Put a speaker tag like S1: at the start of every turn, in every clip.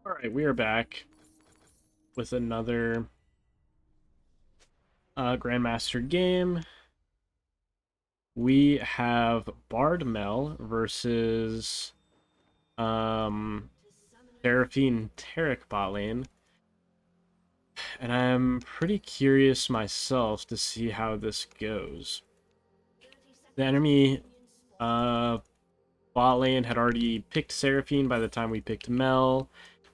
S1: All right, we are back with another Grandmaster game. We have Bard Mel versus Seraphine Tarek bot lane, and I'm pretty curious myself to see how this goes. The enemy uh, bot lane had already picked Seraphine by the time we picked Mel.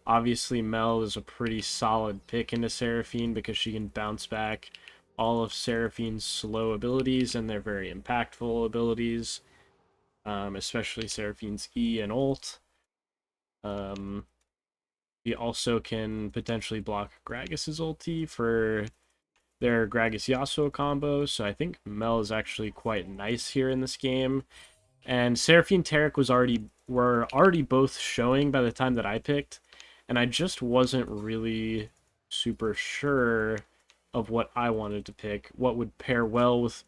S1: Obviously, Mel is a pretty solid pick into Seraphine because she can bounce back all of Seraphine's slow abilities, and they're very impactful abilities, especially Seraphine's E and ult. Um, he also can potentially block Gragas's ulti for their Gragas Yasuo combo, so I think Mel is actually quite nice here in this game. And Seraphine Tarek were already both showing by the time that I picked, and I just wasn't really super sure of what I wanted to pick, what would pair well with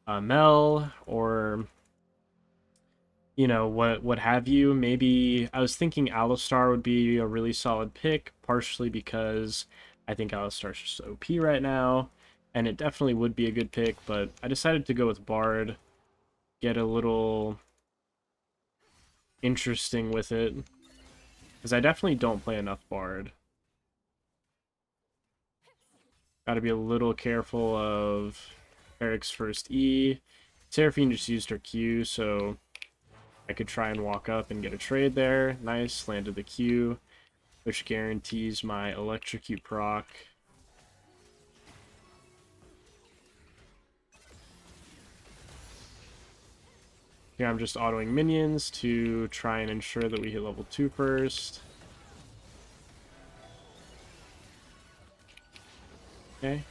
S1: Mel, or what have you. Maybe I was thinking Alistar would be a really solid pick, partially because I think Alistar's just OP right now, and it definitely would be a good pick, but I decided to go with Bard, get a little interesting with it, because I definitely don't play enough Bard. Got to be a little careful of Eric's first E. Seraphine just used her Q, so I could try and walk up and get a trade there. Nice, landed the Q, which guarantees my Electrocute proc. Here I'm just autoing minions to try and ensure that we hit level 2 first. Okay.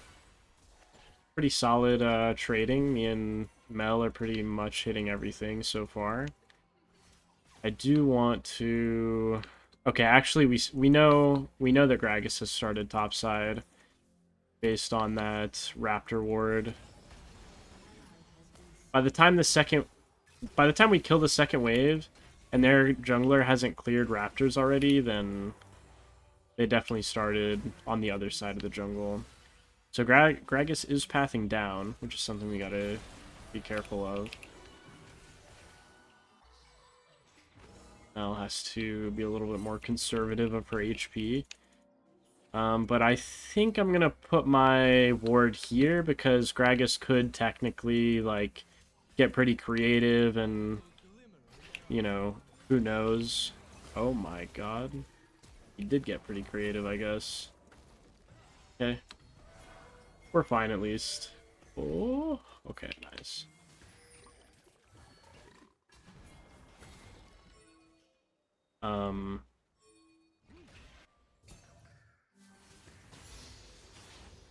S1: Pretty solid trading. Me and Mel are pretty much hitting everything so far. I do want to... Okay, actually, we know that Gragas has started topside based on that Raptor ward. By the time we kill the second wave, and their jungler hasn't cleared Raptors already, then they definitely started on the other side of the jungle. So Gragas is pathing down, which is something we gotta be careful of. Mel has to be a little bit more conservative of her HP. But I think I'm gonna put my ward here because Gragas could technically, like, get pretty creative and, who knows. Oh my god. He did get pretty creative, I guess. Okay. We're fine at least. Oh, okay, nice. Um,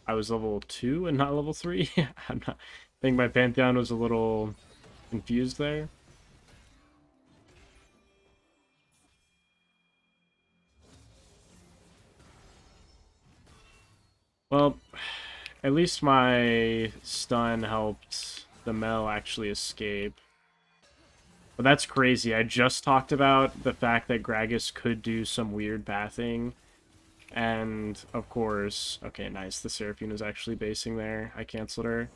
S1: I was level 2 and not level 3. I think my Pantheon was a little confused there. Well, at least my stun helped the Mel actually escape. But that's crazy. I just talked about the fact that Gragas could do some weird pathing. And, of course... Okay, nice. The Seraphine was actually basing there. I canceled her.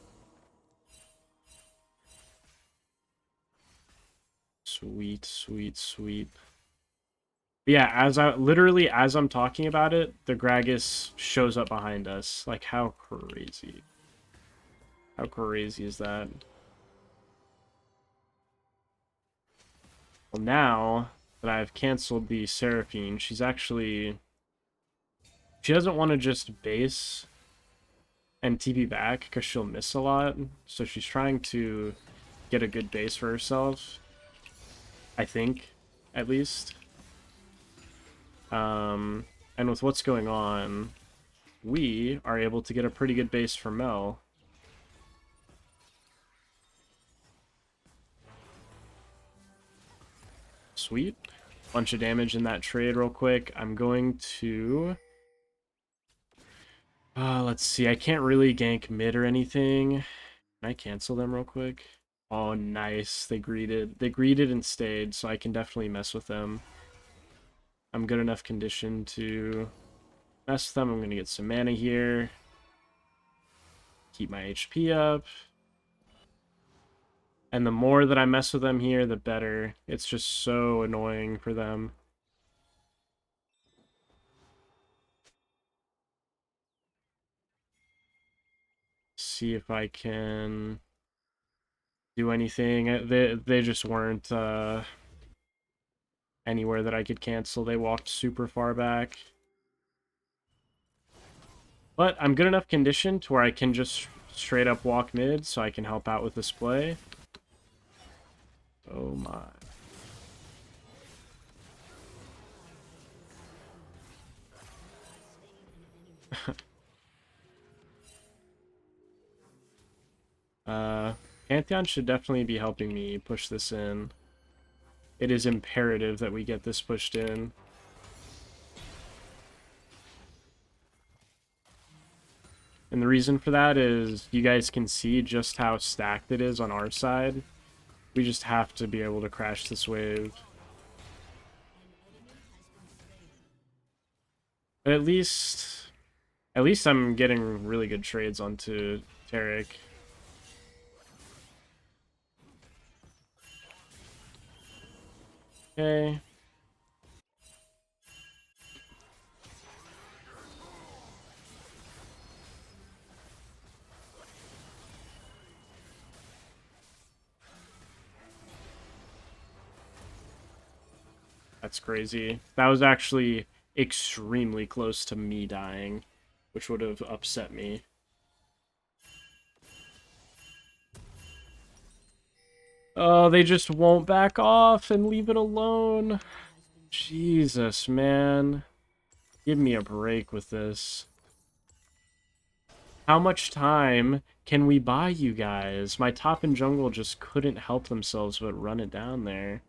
S1: Sweet, sweet, sweet. But yeah, as I'm talking about it, the Gragas shows up behind us. Like, how crazy. How crazy is that? Well, now that I've canceled the Seraphine, she's actually... She doesn't want to just base and TP back because she'll miss a lot. So she's trying to get a good base for herself. I think, at least. And with what's going on, we are able to get a pretty good base for Mel. Sweet. Bunch of damage in that trade real quick. I'm going to... let's see. I can't really gank mid or anything. Can I cancel them real quick? Oh, nice. They greeted. They greeted and stayed, so I can definitely mess with them. I'm good enough condition to mess with them. I'm going to get some mana here. Keep my HP up. And the more that I mess with them here, the better. It's just so annoying for them. See if I can do anything. They just weren't anywhere that I could cancel. They walked super far back. But I'm good enough condition to where I can just straight up walk mid so I can help out with this play. Oh my. Pantheon should definitely be helping me push this in. It is imperative that we get this pushed in. And the reason for that is you guys can see just how stacked it is on our side. We just have to be able to crash this wave. But at least I'm getting really good trades onto Taric. Okay. That's crazy. That was actually extremely close to me dying, which would have upset me. Oh, they just won't back off and leave it alone. Jesus, man. Give me a break with this. How much time can we buy you guys? My top and jungle just couldn't help themselves but run it down there.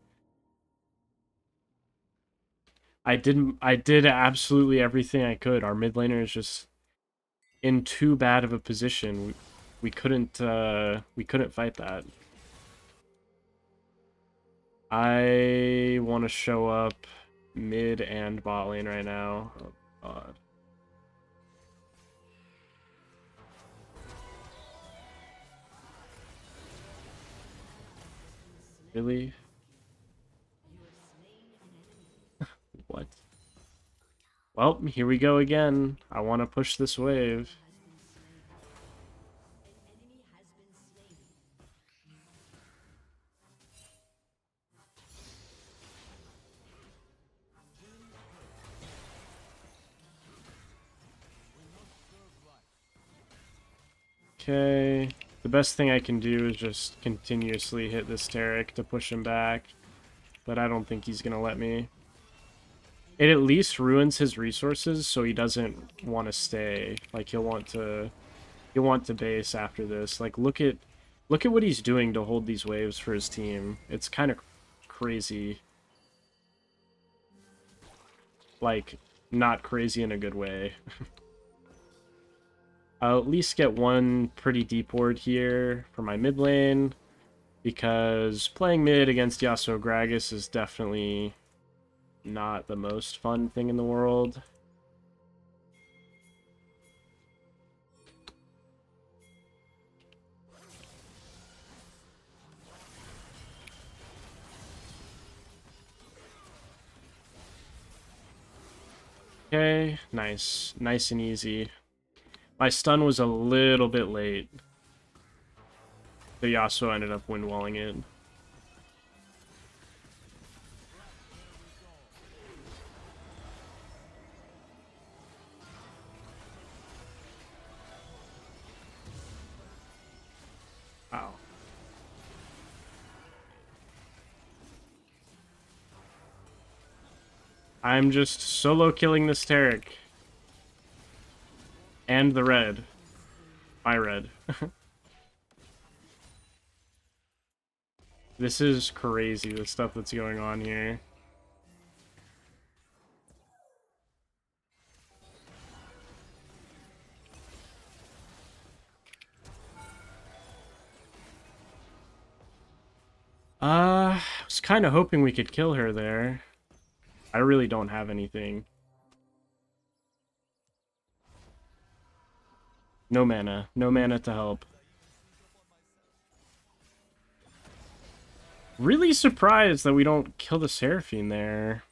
S1: I did absolutely everything I could. Our mid laner is just in too bad of a position. We couldn't fight that. I want to show up mid and bot lane right now. Oh god. Really? What? Well, here we go again. I want to push this wave. Okay. The best thing I can do is just continuously hit this Taric to push him back. But I don't think he's going to let me. It at least ruins his resources, so he doesn't want to stay. Like, he'll want to base after this. Like, look at what he's doing to hold these waves for his team. It's kind of crazy. Like, not crazy in a good way. I'll at least get one pretty deep ward here for my mid lane, because playing mid against Yasuo Gragas is definitely not the most fun thing in the world. Okay, nice. Nice and easy. My stun was a little bit late. The Yasuo ended up wind-walling it. Wow. I'm just solo killing this Taric. And the red. My red. This is crazy, the stuff that's going on here. I was kind of hoping we could kill her there. I really don't have anything. No mana. No mana to help. Really surprised that we don't kill the Seraphine there.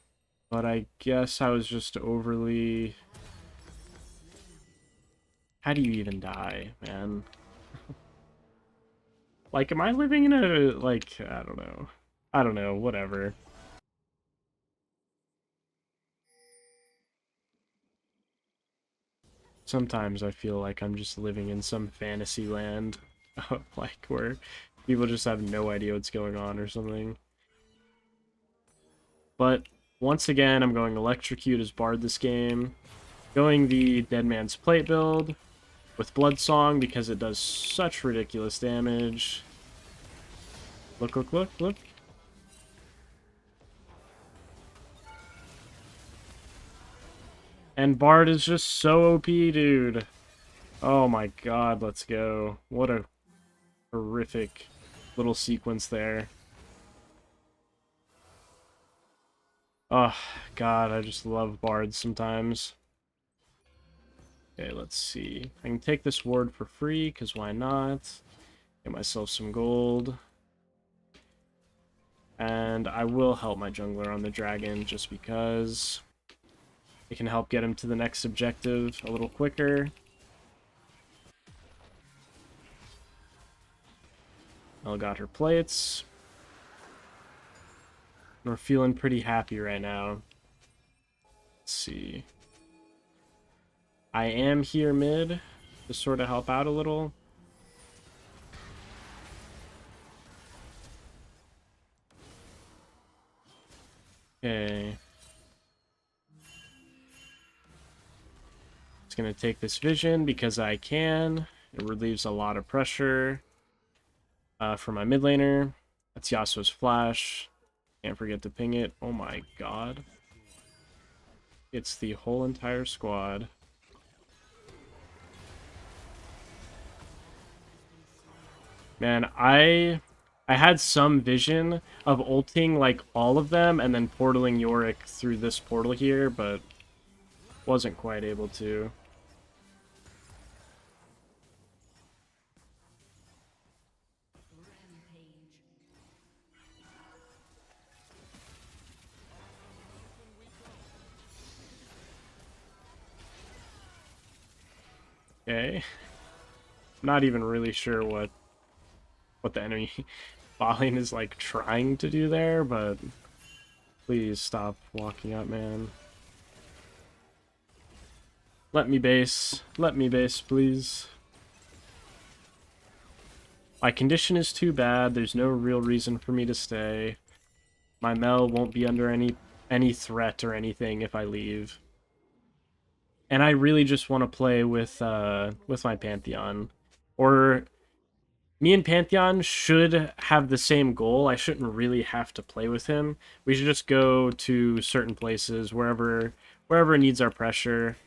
S1: But I guess I was just overly... How do you even die, man? Like, am I living in a... Like, I don't know. I don't know, whatever. Sometimes I feel like I'm just living in some fantasy land. Like, where people just have no idea what's going on or something. But, once again, I'm going Electrocute as Bard this game. Going the Dead Man's Plate build with Blood Song because it does such ridiculous damage. Look, look, look, look. And Bard is just so OP, dude. Oh my god, let's go. What a horrific little sequence there. Oh, god, I just love Bards sometimes. Okay, let's see. I can take this ward for free, because why not? Get myself some gold. And I will help my jungler on the dragon, just because it can help get him to the next objective a little quicker. Elle got her plates. We're feeling pretty happy right now. Let's see. I am here mid to sort of help out a little. Okay. Just gonna take this vision because I can. It relieves a lot of pressure for my mid laner. That's Yasuo's flash. Can't forget to ping it. Oh my god. It's the whole entire squad. Man, I had some vision of ulting like all of them and then portaling Yorick through this portal here, but wasn't quite able to. Okay. Not even really sure what the enemy bot lane is like trying to do there, but please stop walking up, man. Let me base. Let me base, please. My condition is too bad. There's no real reason for me to stay. My Mel won't be under any threat or anything if I leave. And I really just want to play with my Pantheon. Or me and Pantheon should have the same goal. I shouldn't really have to play with him. We should just go to certain places, wherever it needs our pressure.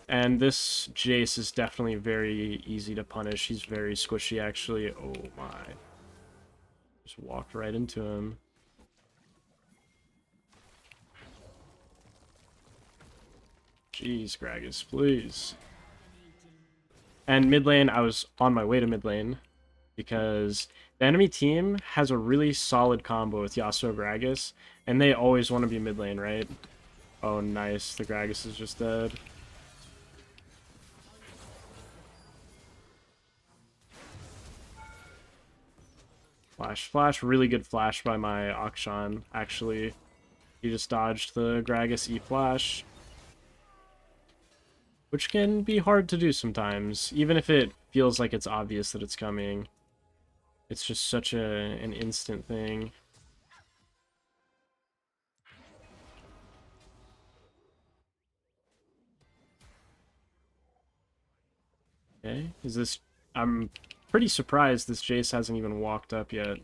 S1: And this Jace is definitely very easy to punish. He's very squishy, actually. Oh my. Just walked right into him. Jeez, Gragas, please. And mid lane, I was on my way to mid lane because the enemy team has a really solid combo with Yasuo Gragas, and they always want to be mid lane, right? Oh, nice. The Gragas is just dead. Flash, flash. Really good flash by my Akshan, actually. He just dodged the Gragas E-flash. Which can be hard to do sometimes, even if it feels like it's obvious that it's coming. It's just such an instant thing. Okay, is this... I'm pretty surprised this Jace hasn't even walked up yet.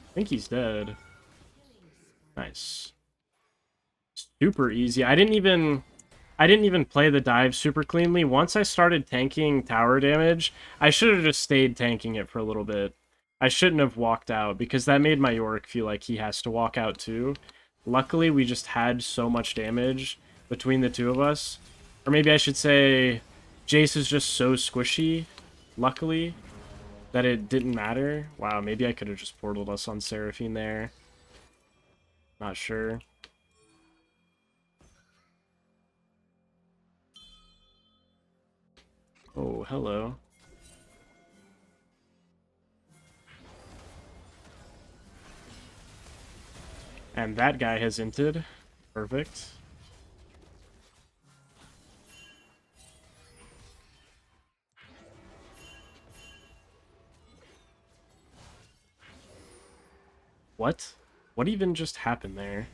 S1: I think he's dead. Nice. Super easy. I didn't even... I didn't even play the dive super cleanly. Once I started tanking tower damage, I should have just stayed tanking it for a little bit. I shouldn't have walked out, because that made my Yorick feel like he has to walk out too. Luckily, we just had so much damage between the two of us. Or maybe I should say, Jace is just so squishy, luckily, that it didn't matter. Wow, maybe I could have just portaled us on Seraphine there. Not sure. Oh, hello. And that guy has inted. Perfect. What? What even just happened there?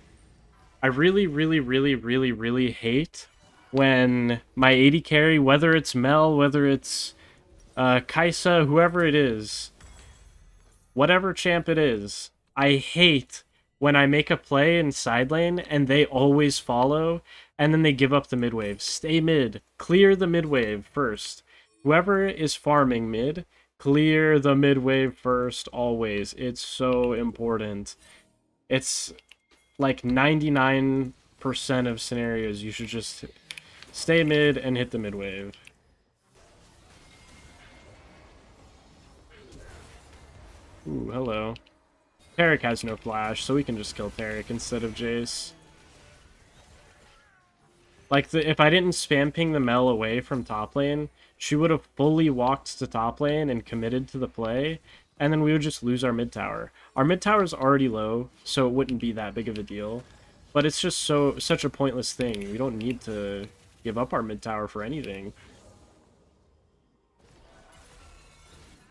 S1: I really, really, really, really, really hate when my 80 carry, whether it's Mel, whether it's Kaisa, whoever it is, whatever champ it is, I hate when I make a play in side lane and they always follow and then they give up the mid wave. Stay mid. Clear the mid wave first. Whoever is farming mid, clear the mid wave first always. It's so important. It's like 99% of scenarios you should just stay mid and hit the mid wave. Ooh, hello. Taric has no flash, so we can just kill Taric instead of Jace. Like, if I didn't spam ping the Mel away from top lane, she would have fully walked to top lane and committed to the play, and then we would just lose our mid tower. Our mid tower is already low, so it wouldn't be that big of a deal. But it's just such a pointless thing. We don't need to give up our mid tower for anything.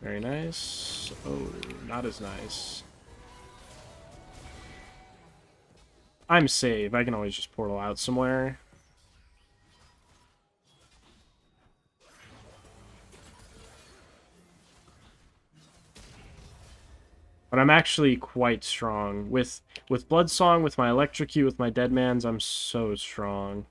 S1: Very nice. Oh, not as nice. I'm safe. I can always just portal out somewhere. But I'm actually quite strong. With Bloodsong, with my Electrocute, with my Deadmans, I'm so strong.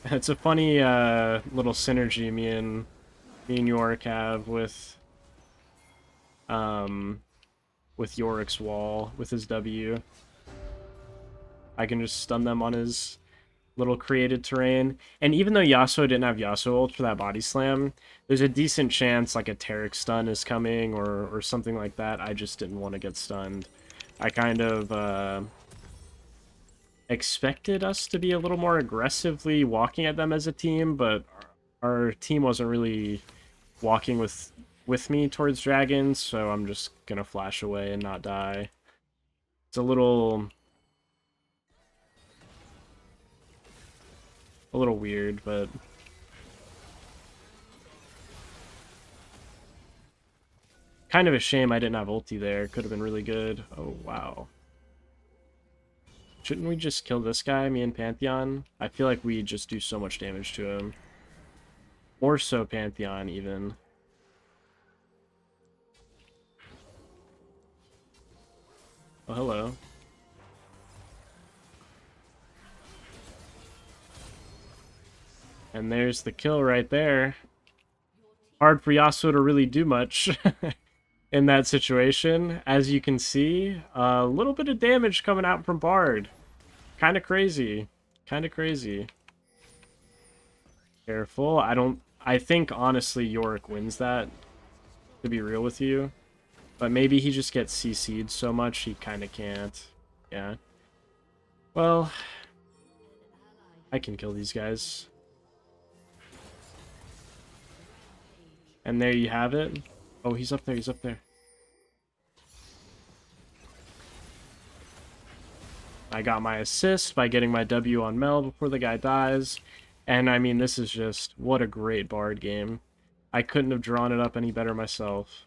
S1: It's a funny little synergy me and Yorick have with Yorick's wall, with his W. I can just stun them on his little created terrain. And even though Yasuo didn't have Yasuo ult for that body slam, there's a decent chance like a Taric stun is coming or something like that. I just didn't want to get stunned. I kind of expected us to be a little more aggressively walking at them as a team, but our team wasn't really walking with me towards dragons, so I'm just gonna flash away and not die. It's a little weird, but kind of a shame I didn't have ulti there. Could have been really good. Oh, wow. Shouldn't we just kill this guy, me and Pantheon? I feel like we just do so much damage to him. More so Pantheon, even. Oh, hello. And there's the kill right there. Hard for Yasuo to really do much in that situation. As you can see, a little bit of damage coming out from Bard. Kind of crazy. Kind of crazy. Careful. I think, honestly, Yorick wins that, to be real with you. But maybe he just gets CC'd so much he kind of can't. Yeah. Well, I can kill these guys. And there you have it. Oh, he's up there, he's up there. I got my assist by getting my W on Mel before the guy dies. And I mean, this is just, what a great Bard game. I couldn't have drawn it up any better myself.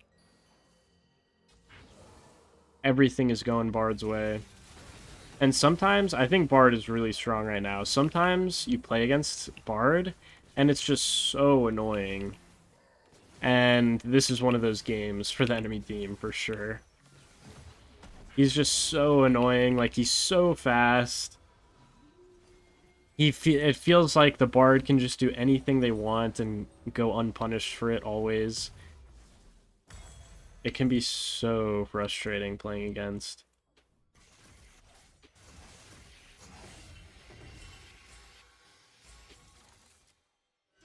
S1: Everything is going Bard's way. And sometimes, I think Bard is really strong right now. Sometimes you play against Bard, and it's just so annoying. And this is one of those games for the enemy team, for sure. He's just so annoying. Like, he's so fast. It feels like the Bard can just do anything they want and go unpunished for it always. It can be so frustrating playing against.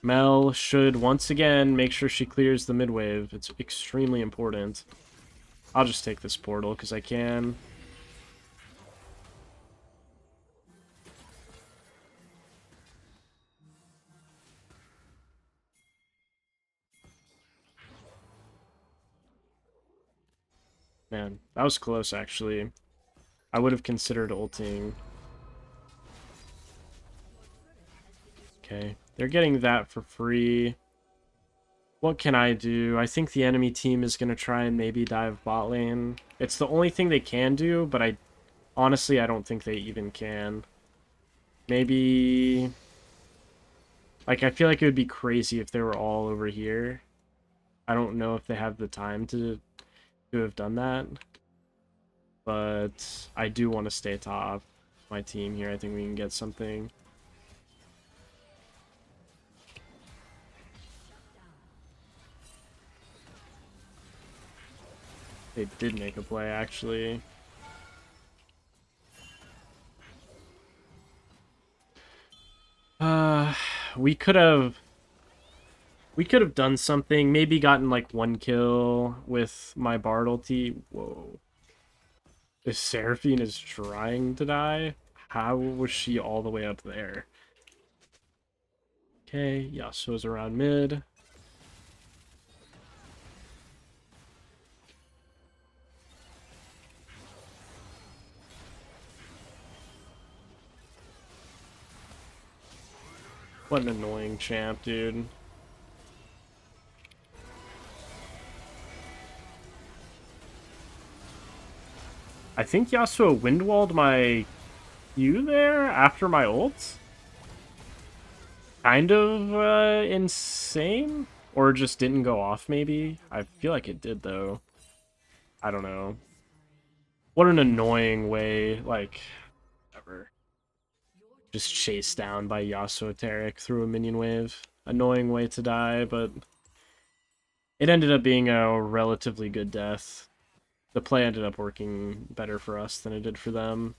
S1: Mel should once again make sure she clears the mid wave. It's extremely important. I'll just take this portal because I can. Man, that was close actually. I would have considered ulting. Okay, they're getting that for free. What can I do? I think the enemy team is going to try and maybe dive bot lane. It's the only thing they can do, but honestly, I don't think they even can. Maybe... Like, I feel like it would be crazy if they were all over here. I don't know if they have the time to have done that. But I do want to stay top my team here. I think we can get something. They did make a play, actually. We could have done something. Maybe gotten like 1 kill with my Bard ulti. Whoa. If Seraphine is trying to die, how was she all the way up there? Okay, Yasuo's around mid. What an annoying champ, dude. I think Yasuo windwalled my Q there after my ult. Kind of insane? Or just didn't go off, maybe? I feel like it did, though. I don't know. What an annoying way, like, ever. Just chased down by Yasuo Taric through a minion wave. Annoying way to die, but it ended up being a relatively good death. The play ended up working better for us than it did for them.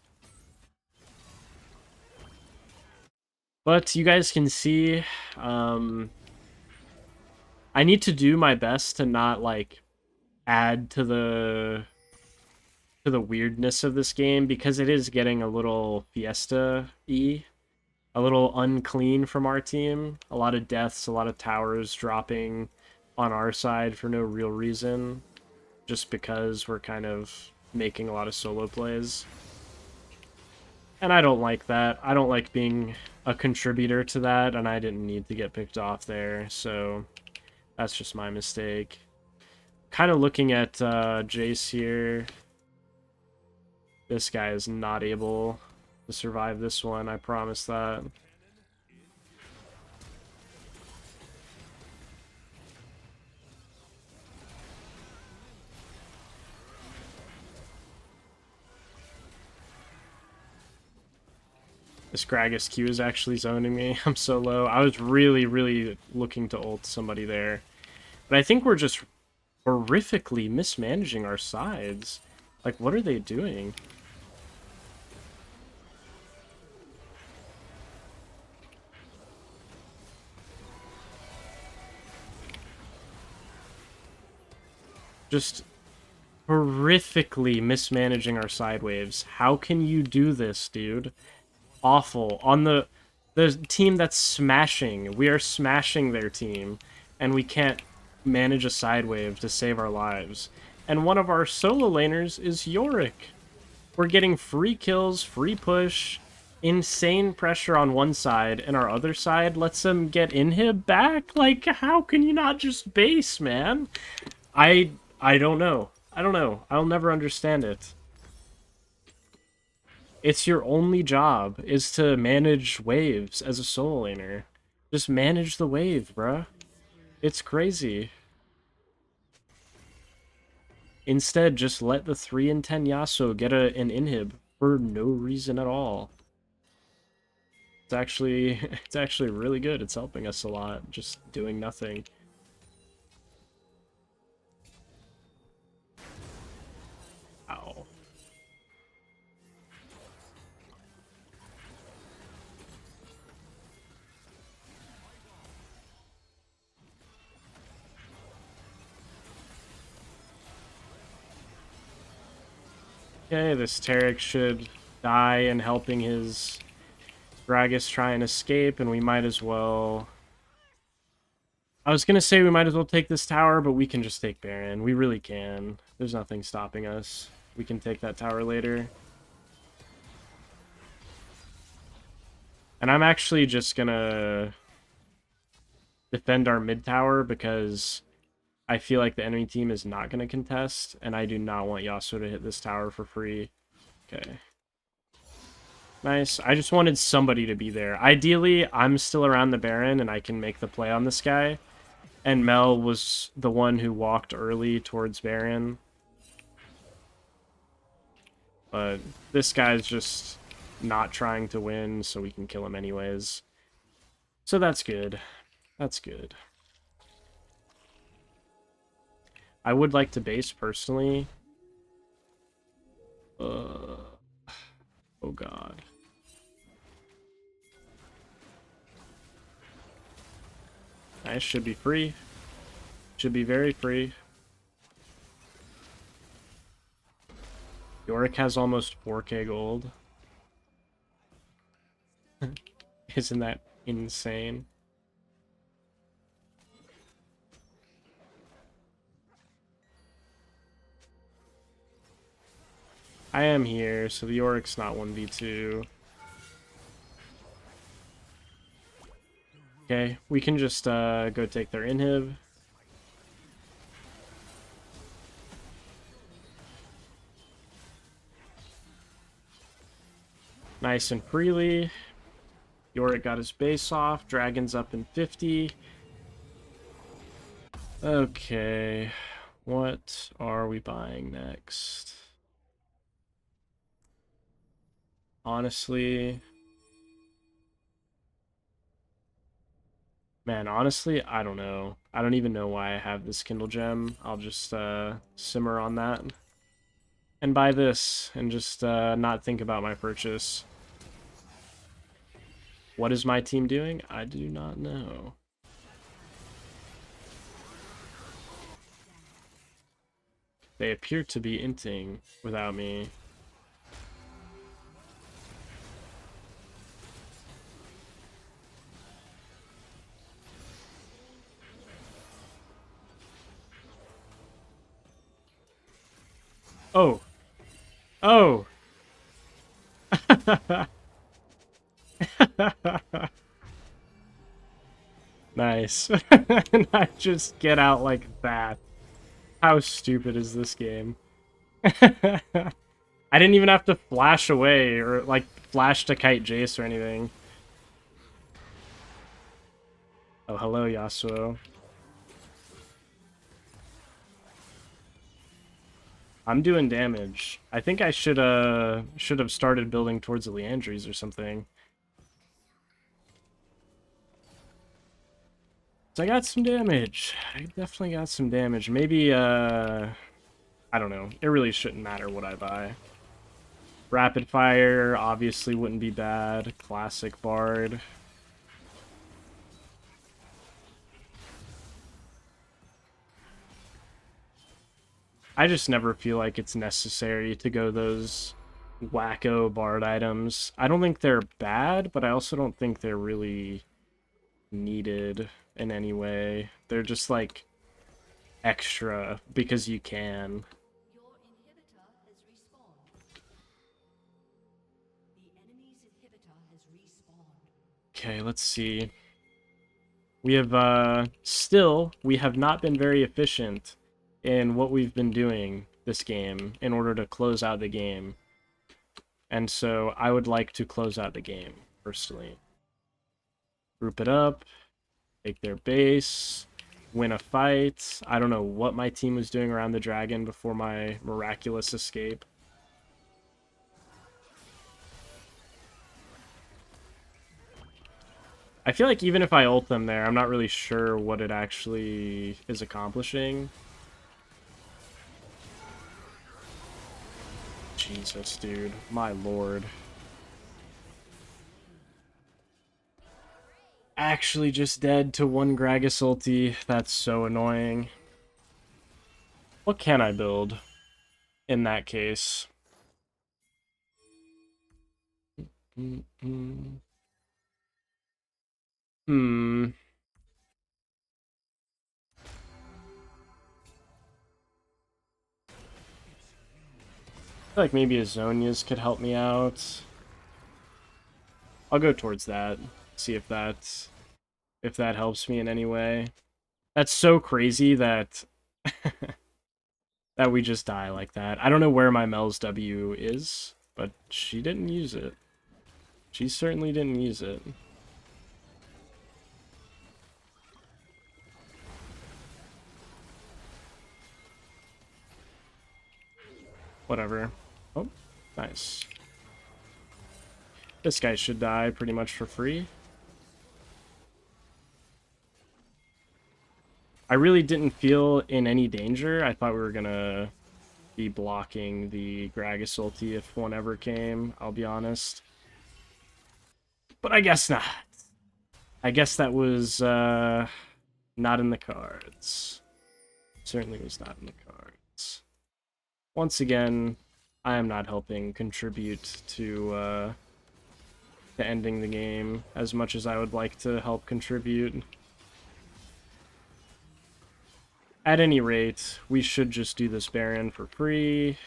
S1: But you guys can see, I need to do my best to not, like, add to the weirdness of this game, because it is getting a little Fiesta-y, a little unclean from our team. A lot of deaths, a lot of towers dropping on our side for no real reason, just because we're kind of making a lot of solo plays. And I don't like that. I don't like being a contributor to that, and I didn't need to get picked off there, so that's just my mistake. Kind of looking at Jace here. This guy is not able to survive this one, I promise that. This Gragas Q is actually zoning me. I'm so low. I was really, really looking to ult somebody there. But I think we're just horrifically mismanaging our sides. Like, what are they doing? Just horrifically mismanaging our side waves. How can you do this, dude? Awful. On the team that's smashing. We are smashing their team, and we can't manage a side wave to save our lives. And one of our solo laners is Yorick. We're getting free kills, free push, insane pressure on one side, and our other side lets them get inhib back? Like, how can you not just base, man? I don't know. I don't know. I'll never understand it. It's your only job, is to manage waves as a solo laner. Just manage the wave, bruh. It's crazy. Instead, just let the 3 and 10 Yasuo get an inhib for no reason at all. It's actually really good. It's helping us a lot, just doing nothing. Ow. Okay, this Taric should die in helping his Gragas try and escape, and we might as well... I was gonna say we might as well take this tower, but we can just take Baron. We really can. There's nothing stopping us. We can take that tower later. And I'm actually just gonna defend our mid tower because I feel like the enemy team is not gonna contest, and I do not want Yasuo to hit this tower for free. Okay. Nice. I just wanted somebody to be there. Ideally, I'm still around the Baron and I can make the play on this guy. And Mel was the one who walked early towards Baron. But this guy's just not trying to win, so we can kill him anyways. So that's good. That's good. I would like to base personally. Oh god. Nice, should be free. Should be very free. Yorick has almost 4k gold. Isn't that insane? I am here, so the Yorick's not 1v2. Okay, we can just go take their inhib. Nice and freely. Yorick got his base off. Dragon's up in 50. Okay, what are we buying next? Honestly... Man, honestly, I don't know. I don't even know why I have this Kindle Gem. I'll just simmer on that. And buy this, and just not think about my purchase. What is my team doing? I do not know. They appear to be inting without me. Oh. Oh. Nice. And I just get out like that. How stupid is this game? I didn't even have to flash away or like flash to kite Jace or anything. Oh, hello, Yasuo. I'm doing damage. I think I should have started building towards the Leandries or something. So I got some damage. I definitely got some damage. Maybe I don't know. It really shouldn't matter what I buy. Rapid fire obviously wouldn't be bad. Classic Bard. I just never feel like it's necessary to go those wacko Bard items. I don't think they're bad, but I also don't think they're really needed in any way. They're just like extra because you can.
S2: Your inhibitor has respawned. The enemy's inhibitor has respawned.
S1: Okay, let's see. We have we have not been very efficient in what we've been doing this game in order to close out the game. And so I would like to close out the game, personally. Group it up, take their base, win a fight. I don't know what my team was doing around the dragon before my miraculous escape. I feel like even if I ult them there, I'm not really sure what it actually is accomplishing. Jesus, dude. My lord. Actually just dead to one Gragas ulti. That's so annoying. What can I build in that case? Hmm. I feel like maybe a Zhonya's could help me out. I'll go towards that. See if that helps me in any way. That's so crazy that that we just die like that. I don't know where my Mel's W is, but she didn't use it. She certainly didn't use it. Whatever. Oh, nice. This guy should die pretty much for free. I really didn't feel in any danger. I thought we were gonna be blocking the Gragas ulti if one ever came, I'll be honest. But I guess not. I guess that was not in the cards. Certainly was not in the cards. Once again, I am not helping contribute to ending the game as much as I would like to help contribute. At any rate, we should just do this Baron for free.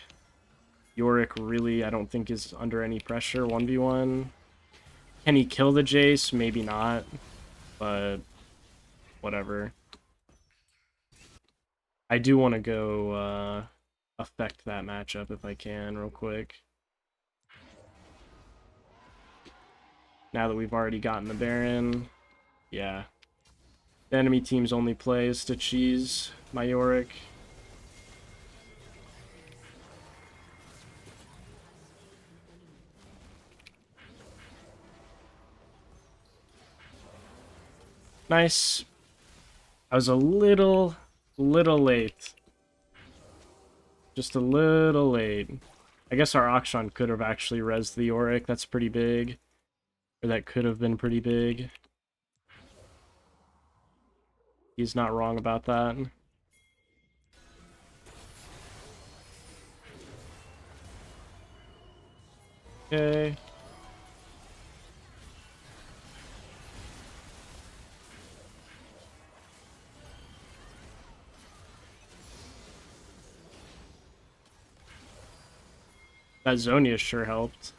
S1: Yorick really, I don't think, is under any pressure 1v1. Can he kill the Jace? Maybe not, but whatever. I do want to go affect that matchup if I can real quick. Now that we've already gotten the Baron, yeah. The enemy team's only play is to cheese my Yorick. Nice. I was a little late. Just a little late. I guess our Akshan could have actually rezzed the Yorick. That's pretty big. Or that could have been pretty big. He's not wrong about that. Okay. That Zhonya sure helped.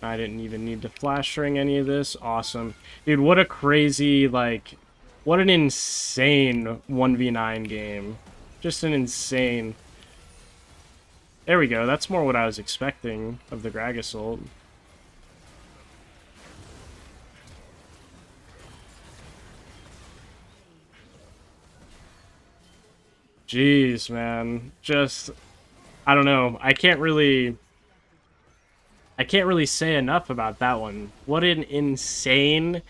S1: I didn't even need to flash ring any of this. Awesome. Dude, what a crazy, like, what an insane 1v9 game. Just an insane... There we go. That's more what I was expecting of the Gragas ult. Jeez, man. Just, I don't know. I can't really say enough about that one. What an insane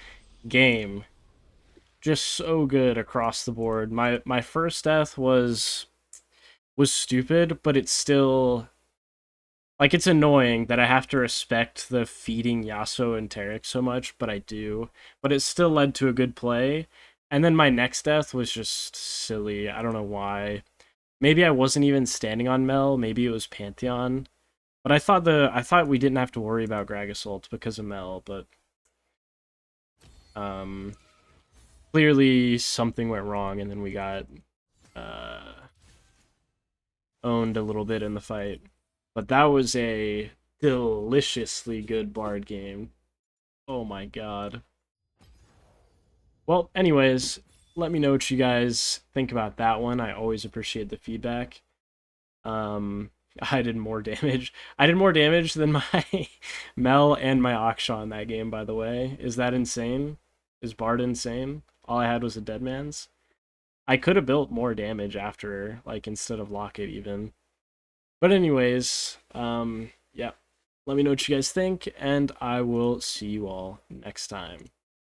S1: game. Just so good across the board. My first death was stupid, but it's still, like, it's annoying that I have to respect the feeding Yasuo and Taric so much, but I do. But it still led to a good play. And then my next death was just silly. I don't know why. Maybe I wasn't even standing on Mel. Maybe it was Pantheon. But I thought we didn't have to worry about Gragas ult because of Mel, but clearly something went wrong, and then we got owned a little bit in the fight. But that was a deliciously good Bard game. Oh my god. Well, anyways, let me know what you guys think about that one. I always appreciate the feedback. I did more damage. I did more damage than my Mel and my Akshaw in that game, by the way. Is that insane? Is Bard insane? All I had was a dead man's. I could have built more damage after, like, instead of Locket even. But anyways, yeah. Let me know what you guys think, and I will see you all next time.